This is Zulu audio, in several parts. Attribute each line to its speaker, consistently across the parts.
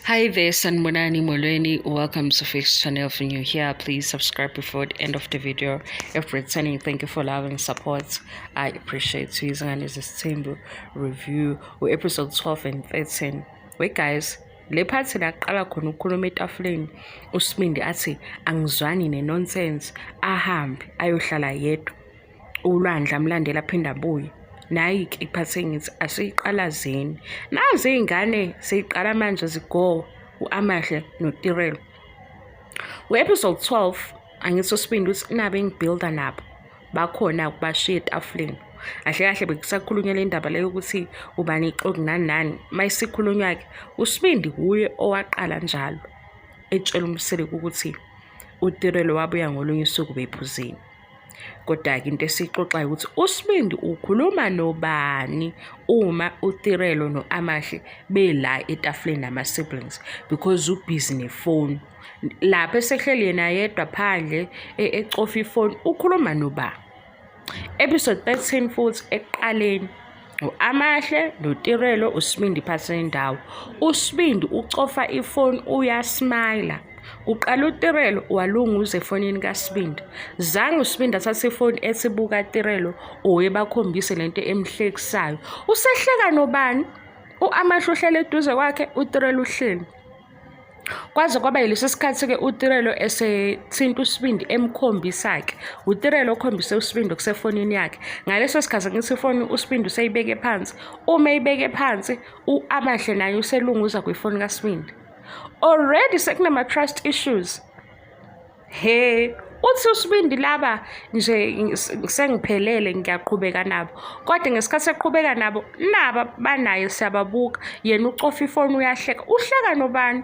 Speaker 1: Hi there, Sanbonani Molweni. Welcome to Fix Channel. If you're new here, please subscribe before the end of the video. If returning, thank you for loving support. I appreciate you. And this is Timbu review with episode 12 and 13. Wait, guys. Le phathi laqala khona ukukhuluma etafuleni uSibindi athi angizwani nenonsense ahambe ayohlala yedwa uLwandla amlandela aphinda abuye nayi-ke iphathe ngithi asiyiqalazeni nazi iy'ngane siyiqala manje zigo u-Amahle noTirelo ku-episode 12 angithi uSibindi uthi inabe engibuilda nabo bakhona ukubashiya etafuleni kahle kahle bekusakhulunywa le ndaba leyo ukuthi ubani ixoki nani mayisikhulunywa-ke uSibindi kuye owaqala njalo etshela uMseleki ukuthi uTirelo wabuya ngolunye usuku bephuzini. Kodwa-ke into esiyixoxayo ukuthi uSibindi ukhuluma nobani uma uTirelo no-Amahle bela etafuleni nama-siblings because ubhizi nefoni lapho esehleli yena yedwa phandle ecofa ifoni ukhuluma nobani. Episode 13 futhi ekuqaleni u-Amahle noTirelo uSibindi phansi nendawo uSibindi ucofa ifoni uyasmayila uqala uTirelo walunguza efonini kaSibindi zange uSibindi athathe ifoni ethibuka Tirelo oyebakhombise lento emhlekisayo usehleka nobani u-Amahle uhlele eduze kwakhe uTirelo uhleli kwaze kwaba yilesi sikhathi-ke uTirelo esethinta uSibindi emkhombisa-ke uTirelo okhombise uSibindi kusefonini yakhe ngaleso sikhathi ngithi ifoni uSibindi useyibeke phansi uma eyibeke phansi u-Amahle naye uselunguza kwifoni kaSibindi already sekunama-trust issues. Uthi uSibindi laba nje sengiphelele ngiyaqhubeka nabo kodwa ngesikhathi eqhubeka nabo naba banaye siyababuka yena ucofa ifoni uyahleka uhleka nobani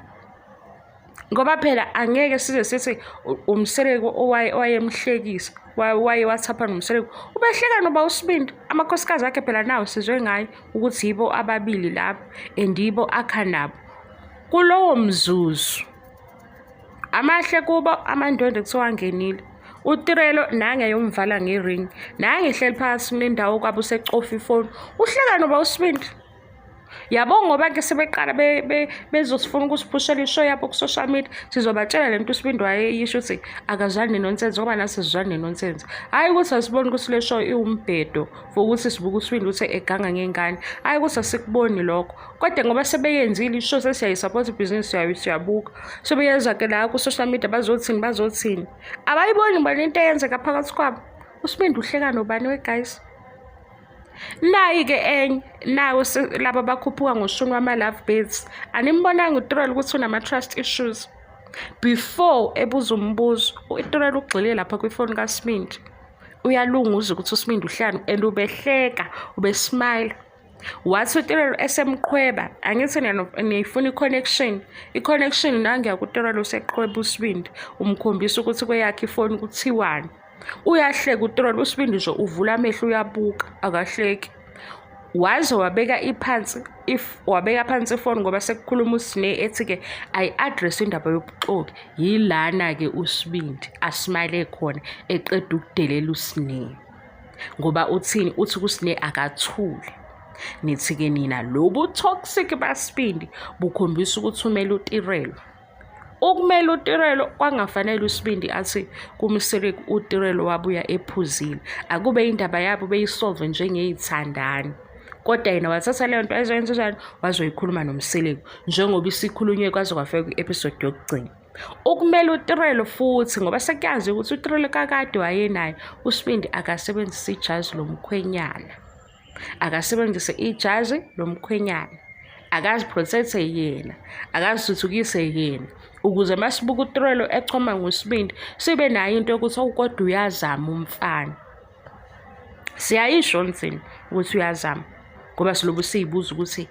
Speaker 1: ngoba phela angeke size sithi uMseleki owayemhlekisa waye wathapha noMseleki ubehleka noba uSibindi amakhosikazi akhe phela nawo sizwe ngayo ukuthi yibo ababili lapho and yibo akha nabo kulowo mzuzu Amahle kubo amandondo kuthiwa angenile uTirelo nange yomvala ngering nange ehleli phakathi nendawo kwabo usecofa ifoni uhleka noba uSibindi yabo ngoba ke sebeqala bezosifuna ukusiphushela ishow yabo ku-social media sizobatshela lento uSibindi wayeyisho ukuthi akazwani nenonsense ngoba nathi sizwani nenonsense hayi ukuthi asiboni ukuthi le show iwumbhedo for ukuthi sibuke uSibindi ukuthi eganga ngengane hayi ukuthi asikuboni lokho kodwa ngoba sebeyenzile ishow sesiyayisupport ibhizinisi yayo siyabuka sebeyeza-ke la ku-social media bazothini abayiboni bani into eyenzeka phakathi kwabo uSibindi uhleka nobani we-guys nayi-ke enye nawo laba bakhuphuka ngoshuni wama-love birds animbonanga uTirelo ukuthi unama-trust issues before ebuza umbuzo uTirelo ugxile lapha kwifoni kaSibindi uyalunguza ukuthi uSibindi uhlanu and ubehleka ubesmile wathi uTirelo esemqhweba angithi niyayifuna i-connection nangiya kuTirelo useqhweba uSibindi umkhombisa ukuthi kweyakhe ifoni kuthiwani uyahleka uTirelo uSibindi nje uvula amehlo uyabuka akahleki waze wabeka phansi ifoni ngoba sekukhuluma uSine ethi-ke ayi-address indaba yobuxoki yilana-ke uSibindi asmile khona eqeda ukudelela uSine ngoba uthini uthi kuSine akathule nithi-ke nina lobu toxic baSibindi bukhombisa ukuthi umele uTirelo ukumele uTirelo kwangafanele uSibindi athi kuMseleki uTirelo wabuya ephuzile akube indaba yabo beyisolve njengey'thandani kodwa yena wathatha leyo nto azoyenza njani wazoyikhuluma noMseleki njengoba isikhulunywe kwaze kwafika kwi-episode yokugcina ukumele uTirelo futhi ngoba sekuyazi ukuthi uTirelo kakade wayenaye uSibindi akasebenzise ijazi lomkhwenyana akaziprotecte yena akazithuthukise yena ukuze masibuka uTirelo echoma ngoSibindi sibe nayo into yokuthi awukodwa uyazama umfana siyayisho nzini ukuthi uyazama ngoba silobu siyibuza ukuthi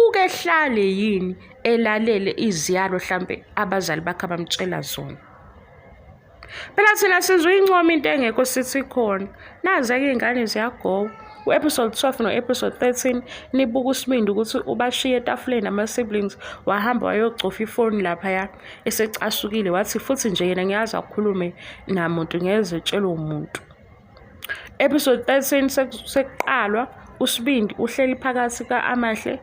Speaker 1: ukehlale yini elalele iziyalo mhlambe abazali bakhe bamtshela zona phela thina sizwe incoma into engekho sithi khona nazi-ke iy'ngane ziyagowa u-episode 12 no-episode 13 nibuka uSibindi ukuthi ubashiye etafuleni ama-siblings wahamba wayocofa ifoni laphaya esecasukile wathi futhi nje yena ngiyazi akhulume namuntu ngeze etshele umuntu. Episode 13 sekuqalwa uSibindi uhleli phakathi ka-Amahle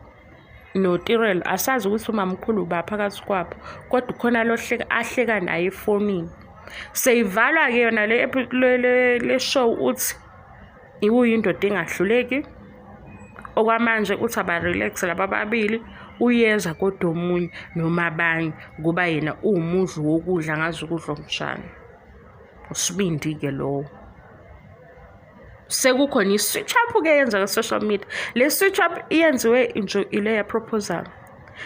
Speaker 1: noTirel asazi ukuthi umamkhulu ba phakathi kwabo, kodwa khona lo ahleka naye efonini. Seyivalwa ke yona le show uthi uyindoda engahluleki. Okwamanje uthi aba-relax laba babili, uyeza kodwa omunye noma abanye kuba yena uwumudli wokudla ngazi ukudla omjani. Usibindi-ke lowo. Sekukhona i-switch up ke yenza ku-social media. Le switch up iyenziwe nje ile ya-proposal.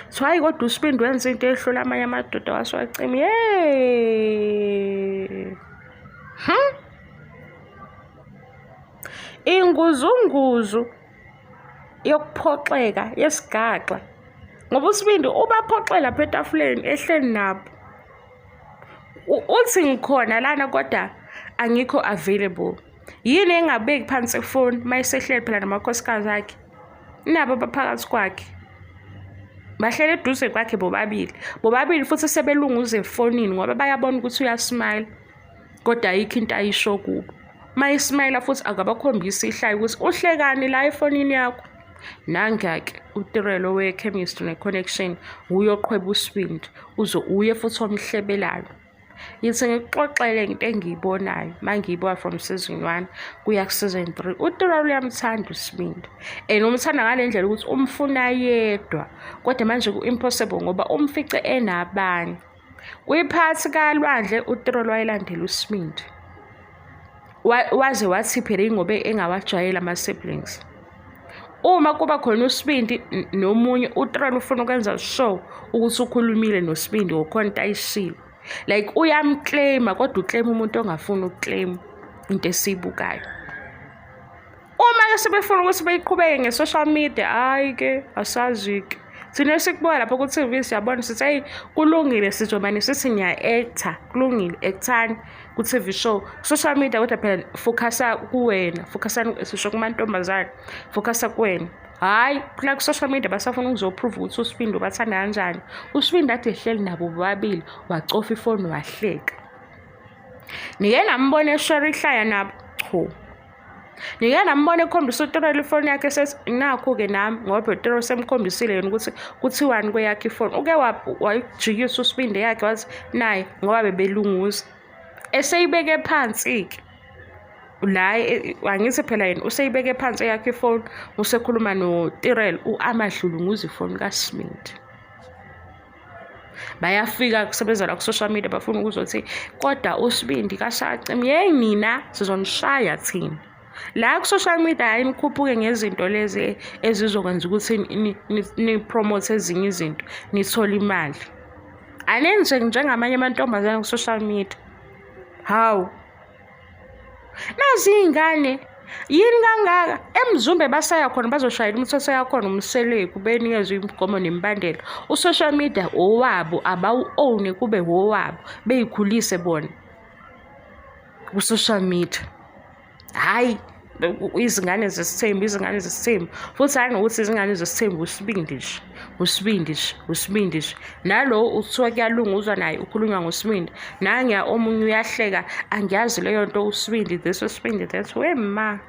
Speaker 1: So hayi kodwa uSibindi wenza into ehlula amanye amadoda wasewacima. Inguzunguzu yokuphoxeka yesigaxa ngoba uSibindi ubaphoxela phe etafuleni ehleli nabo. Uthi ngikhona lana kodwa angikho available. Yini engabeki phansi ifoni mayisehleli phela namakhosikazi akhe nabo baphakathi kwakhe, bahlele eduze kwakhe bobabili futhi sebelunguza efonini ngoba bayabona ukuthi uyasmile kodwa ayikho into ayisho kubo. Mayismile futhi akabakhombisi ihlayo ukuthi uhlekani la efonini yakho. Nangake uTirel we-chemistry ne-connection uyoqhweba uSibindi uye futhi omhlebelayo. Yithi ngikuxoxele into engiyibonayo mangiyibuka from season 1 kuya ku season 3. uTirel uyamthanda uSibindi and umthanda ngale ndlela ukuthi umfuna yedwa, kodwa manje ku-impossible ngoba umfice enabanye. Kwiphathi kalwandle uTirel wayelandela uSibindi, waze wathi phela ingobe engawajwayela ama-siblings. Uma kuba khona uSibindi nomunye, uTirel ufuna ukwenza show ukuthi ukhulumile noSibindi ngokhona into ayishilo. Like uyamclaima kodwa uclaim umuntu ongafuni ukuclaim into esibukayo. Uma ke sebefuna ukuthi beyiqhubeke nge-social media, hayi ke asazi ke. Thina sikubuka lapho ku-TV siyabona sithi hey kulungile sizomane sithi niya-actor, kulungile actani ku-TV show. Social media kodwa phela focusa kuwena, focusani sisho kumantombazane, focusa kuwena. Hayi phela ku-social media basafuna ukuzoprove ukuthi uSibindi ubathanda kanjani. uSibindi ade ehleli nabo bobabili wacofa ifoni wahleka. Nike nambona eshare ihlaya nabo, cho. Nike nambona ekhombisa uTirel ifoni yakhe sethi nakho-ke nami ngoba uTirel semkhombisile yena ukuthi kuthiwani kweyakhe ifoni. Uke wayijikisa uSibindi yakhe wathi naye ngoba bebelunguza. Eseyibeke phansi-ke la angithi phela yena useyibeke phansi yakhe ifoni usekhuluma noTirel amadlulunguza ifoni kaSibindi. Bayafika kusebenzela ku-social media bafuna ukuzothi kodwa uSibindi kasacima. Yeyi nina sizonishaya thina. La ku-social media hayi nikhuphuke ngezinto lezi ezizokwenza ukuthi ni-promote ezinye izinto nithole imali. Anenze njengamanye amantombazane ku-social media. Hawu. Nazi ingane yini kangaka eMzumbe basaya khona bazoshayela umthetho yakhona umseleku benikezwe imigomo nemibandela. U-social media owabo abawu-own kube owabo beyikhulise bona ku-social media. Hayi izingane zesithembu futhi hayi ngokuthi izingane zesithembu uSibindi nje nalo uthiwa kuyalunguzwa naye ukhulunywa ngoSibindi nangiya omunye uyahleka angiyazi leyo nto uSibindi uSibindi that wema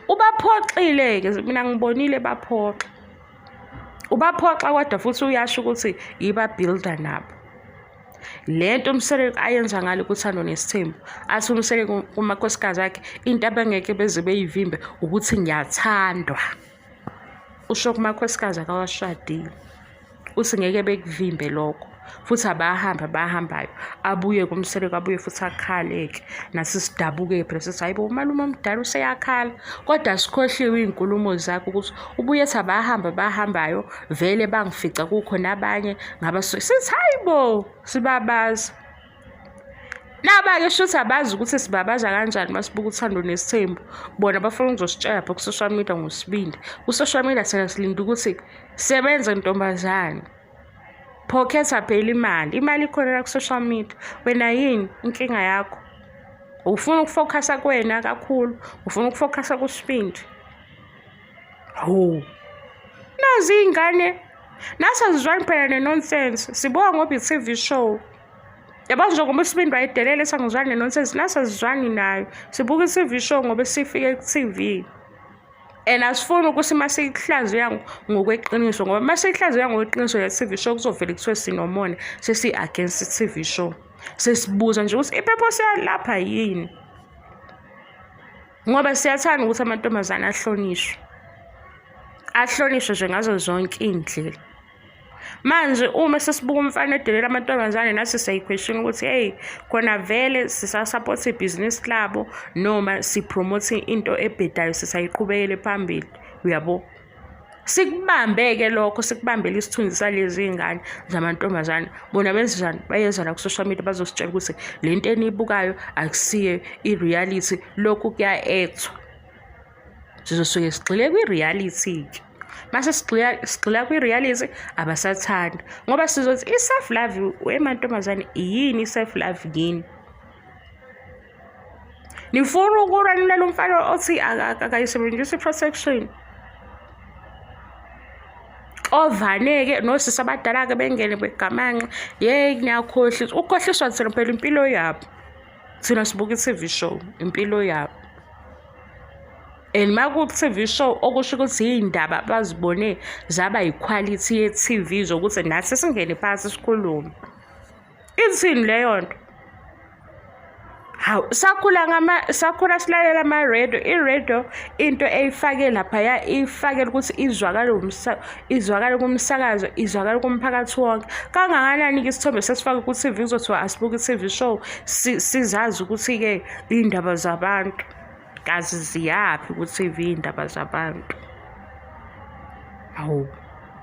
Speaker 1: ubaphoxile-ke mina ngibonile baphoxa ubaphoxa kodwa futhi uyasho ukuthi iba-builder nabo. Lento umseleko ayenza ngalo kuthando nesithembu athi umseleko kumakhosikazi akhe into abangeke beze beyivimbe ukuthi ngiyathandwa. Usho kumakhosikazi akawashadile uthi ngeke bekuvimbe lokho futhi abahambayo abuye kumseleko abuye futhi akhaleke nathi sidabuke phela sithi hayibo umalume omdala useyakhala kodwa sikhohliwe izinkulumo zakhe ukuthi ubuye ethi abahambayo vele bangifica kukho nabanye sithi hayibo sibabaza naba-ke shuthi abazi ukuthi sibabaza kanjani masibuka uthando nesithembu. Bona bafuna ukuzositshela pha ku-social media ngoSibindi. Ku-social media thina silinda ukuthi sebenze ntombazane, phoketha phela imali ikhona la ku-social media. Wena yini inkinga yakho? Ufuna ukufocusa kuwena kakhulu, ufuna ukufocusa kuSibindi. Ho nazi iy'ngane nasazizwani phela ne-nonsense sibuka ngoba i-TV show. Yabona njengoba uSibindi wayedelele sangizwani ne-nonsense nasazizwani nayo sibuka i-TV show ngoba sifike ku-TV. and asifuni ukuthi masiyihlaziya ngokweqiniso ngoba masiyihlaziya ngokweqiniso le TV show kuzovela kuthiwe sinomona sesi-against i-TV show. Sesibuza nje ukuthi ipurpose yalapha yini, ngoba siyathanda ukuthi amantombazane ahlonishwe nje ngazo zonke iy'ndlela. Manje uma sesibuka umfana edelela amantombazane nathi siyayiquestion ukuthi hey khona vele sisasupport ibhizinisi labo noma sipromote into ebhedayo sisayiqhubekele phambili, uyabo. Sikubambeke lokho, sikubambele isithunzi salezi iy'ngane zamantombazane. Bona benzani? Bayeza la ku-social media bazositshela ukuthi le nto eniyibukayo akusiye i-reality, lokhu kuya-actwa. Sizosuke sigxile kwi-reality-ke. Mase sigxila kwi-reality abasathanda ngoba sizothi i-self-love emantombazane yini i-self-love yini? Nifuna ukuranela umfana othi akayisebenzisi i-protection, ovaneke nosisi abadala-ke bengene begamanxe ngiyakhohlisa. Ukukhohliswa thina phela impilo yabo, thina sibuka i-TV show impilo yabo. And maku-TV show okusho ukuthi iy'ndaba abazibone zaba yiquality ye-TV zokuthi nathi singene phakathi sikhulume. Ithini leyo nto? Hawu, sakhula silalela ama-radio. I-radio into eyifake laphaya ifakele ukuthi izwakale kumsakazo, izwakale kumphakathi wonke. Kangakanani-ke isithombe sesifake ku-TV kuzothiwa asibuke i-TV show sizazi ukuthi-ke iy'ndaba zabantu kazi ziyaphi ku-TV iy'ndaba zabantu. Hawu,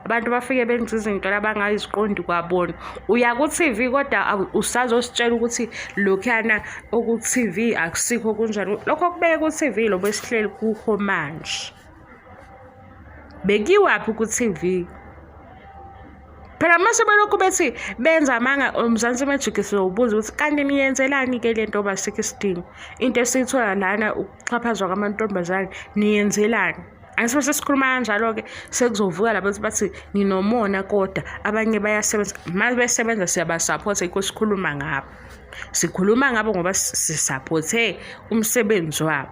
Speaker 1: abantu bafike benza izinto abangayiziqondi kwabona. Uya ku-TV kodwa usazositshela ukuthi lokhuyana oku-TV akusikho kunjani. Lokho kubeke ku-TV lobo esihleli kukho manje bekiwaphi ku-TV? Phela mase belokhu bethi benza amanga uMzansi Magic sizowubuza ukuthi kanti niyenzelani-ke le nto basikho isidingo? Into esiyithola lana ukuxhaphazwa kwamantombazane niyenzelani? Asibe sesikhuluma kanjalo-ke sekuzovuka labantu bathi ninomona kodwa abanye bayasebenza. Uma besebenza siyabasapotha yikho sikhuluma ngabo. Sikhuluma ngabo ngoba sisapothe umsebenzi wabo.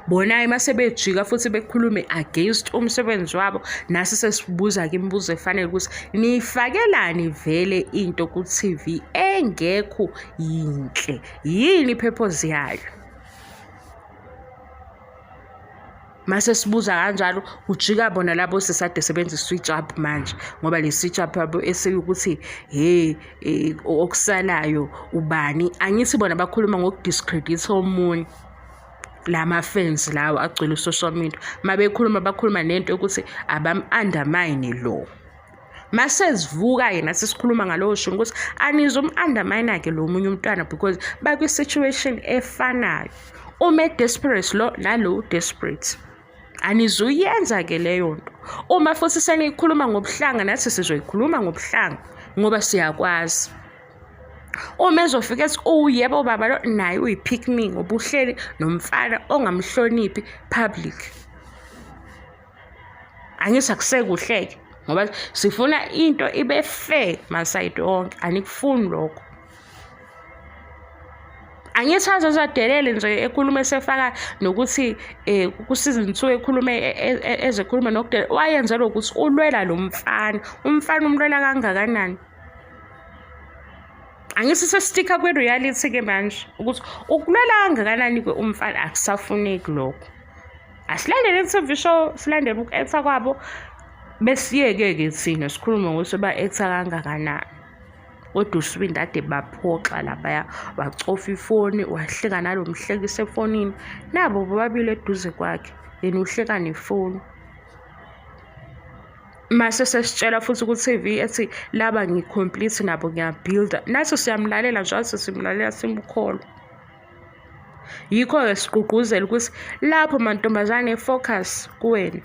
Speaker 1: Bona mase bejika futhi bekhulume against umsebenzi wabo, nasi sesibuza-ke imibuzo efanele ukuthi niyifakelani vele into ku-TV engekho yinhle, yini i-purpose yayo? Mase sibuza kanjalo ujika bona labo sisade sebenza switch up manje ngoba le switch up yabo eseyukuthi okusalayo ubani. Angithi bona bakhuluma ngokudiscredit omunye. Lama fans lawo agcwele social media mabekhuluma bakhuluma nento ukuthi abam-undermine lo. Mase sivuka yena sisikhuluma ngalowo sho ukuthi anizum-undermine-ke lo munye umntwana because bakwi-situation efanayo. Uma desperate lo nalo desperate, anizuyenza-ke leyo nto. Uma futhi seniyikhuluma ngobuhlanga nathi sizoyikhuluma ngobuhlanga ngoba siyakwazi. Uma ezofika ethi yebo baba lo naye uyi-pick me ngoba uhleli nomfana ongamhloniphi public, angithi akusekuhle-ke ngoba sifuna into ibe fair masayidi onke. Anikufuni lokho. Angithi azozadelele nje ekhuluma esefaka nokuthi ku-season 2 ekhulume ezekhuluma nokudelela wayenzelwa ukuthi ulwela lo mfana. Umfana umlwela kangakanani? Angithi sesistika kwi-reality-ke manje ukuthi ukulwela kangakanani-ke umfana akusafuneki lokho. Asilandele i-TV show, silandele uku-acta kwabo besiyeke-ke thina sikhuluma ngokuthi ba-acta kangakanani. Kodwa uSibindi ade baphoxa laphaya wacofa ifoni wahleka nalo mhlekisa efonini nabo bobabili eduze kwakhe yena uhleka nefoni. Mase sesitshela futhi ku-TV ethi laba ngicomplete nabo ngiyabuilda, nathi siyamlalela njalo simlalela simukholwa. Yikho-ke sigqugquzela ukuthi lapho mantombazane focus kuwena,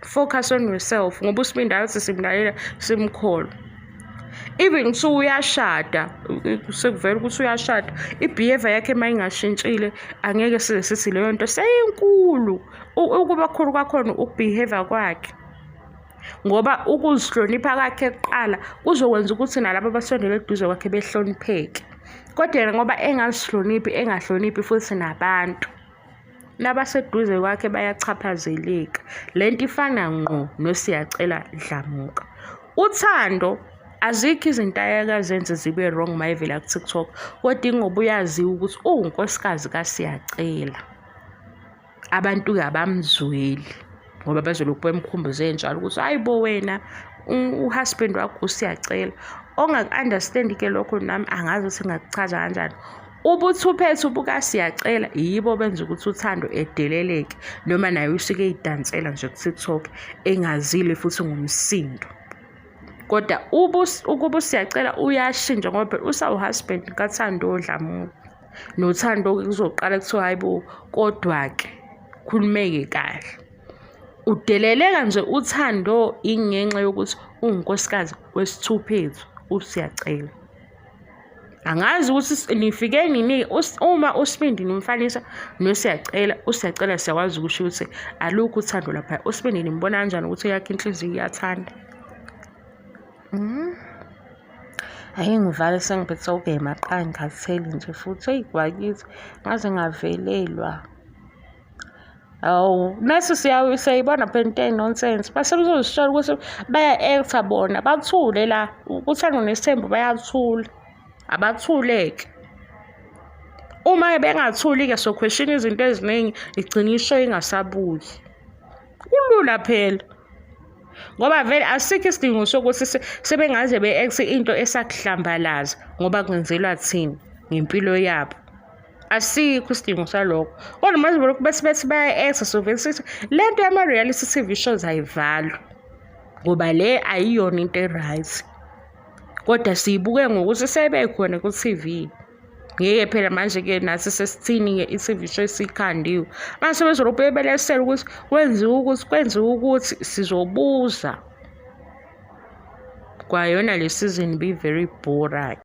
Speaker 1: focus on yourself ngoba uSibindi ayothi simlalela simukholwa. Even kuthiwa uyashada, sekuvela ukuthi uyashada, i-behavior yakhe mayingashintshile angeke sithi leyo nto seyinkulu. Ukuba khulu kwakhona ukubehavior kwakhe ngoba ukuzihlonipha kwakhe kuqala kuzokwenza ukuthi nalabo abasondele eduze kwakhe behlonipheke. Kodwa yena ngoba engazihloniphi engahloniphi futhi nabantu, nabaseduze kwakhe bayachaphazeleka. Lento ifana ngqo noSiyacela Dlamuka. uThando azikho izinto ayakazenze zibe wrong mayivela ku-TikTok, kodwa ingoba uyaziwa ukuthi unkosikazi kaSiyacela. Abantu-ke abamzweli ngoba bazolokhu bemkhumbuze njalo ukuthi hayibo wena uhusband wakho uSiyacela. Ongaku-understand-ke lokho nami angazi ukuthi ngakuchaza kanjani. Ubuthuphethu bukaSiyacela yibo benza ukuthi uThando edeleleke, noma naye usuke eyidansela nje ku-TikTok engazile futhi ngumsindo. Kodwa ukuba uSiyacela uyashintsha ngoba usawuhusband kaThando Dlamuka. NoThando kuzoqala kuthiwa hayibo, kodwa-ke khulumeke kahle. Udeleleka nje uThando ingenxa yokuthi unkosikazi wesithuphethu uSiyacela. Angazi ukuthi nifike nini uma uSibindi nimfanisa noSiyacela. uSiyacela siyakwazi ukusho ukuthi alukho uthando lapha. uSibindi nimbona kanjani ukuthi yakhe inhliziyo iyathanda? Ngivale sengiphethe ukubhema qha ngikhathele nje futhi eyigwakithi ngaze ngavelelwa. Nasi siyayibona phela into nonsense. Basebezositshela ukuthi baya-actor bona, bathule la. uThando neSithembu bayathula, abathuleke. Uma bengathuli-ke so-question izinto eziningi, igcina isho ingasabuyi. Kulula phela ngoba vele asikho isidingo sokuthi sebengaze be-acte into esakuhlambalaza ngoba kwenzelwa thina ngempilo yabo. Asikho isidingo salokho. Kodwa manje lokhu bethi baya-acta sovele sithi le nto yama-reality TV shows ayivalwa ngoba le ayiyona into e-right. Kodwa siyibuke ngokuthi sebekhona ku-TV. Ngeke phela manje-ke nathi sesithini-ke i-TV show esikhandiwe. Manje sebezolokhu bebelesela ukuthi kwenziwe ukuthi sizobuza. Kwayona le season be very boring.